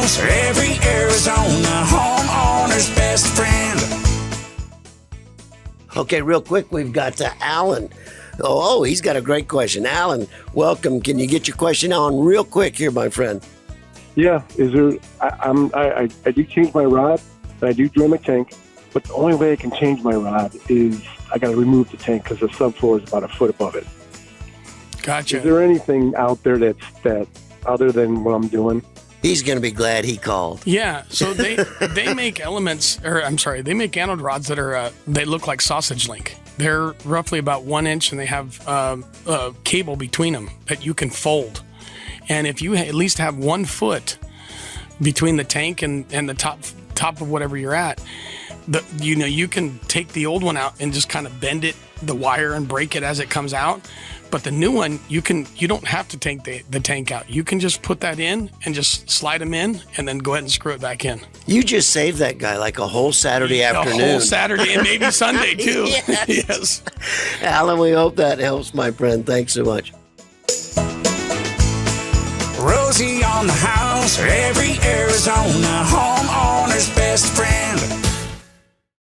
house, every Arizona homeowner's best friend. Okay, real quick, we've got Alan. Oh, he's got a great question. Alan, welcome. Can you get your question on real quick here, my friend? Yeah, is there? I do change my rod, and I do drill my tank, but the only way I can change my rod is I got to remove the tank because the subfloor is about a foot above it. Gotcha. Is there anything out there that other than what I'm doing? He's going to be glad he called. Yeah, so they make they make anode rods that are they look like sausage link. They're roughly about 1 inch, and they have a cable between them that you can fold. And if you at least have 1 foot between the tank and the top of whatever you're at, you can take the old one out and just kind of bend it, the wire, and break it as it comes out. But the new one, you don't have to take the tank out. You can just put that in and just slide them in and then go ahead and screw it back in. You just saved that guy like a whole Saturday afternoon. A whole Saturday and maybe Sunday too. Yes. Yes. Alan, we hope that helps, my friend. Thanks so much. Rosie on the house, every Arizona homeowner's best friend.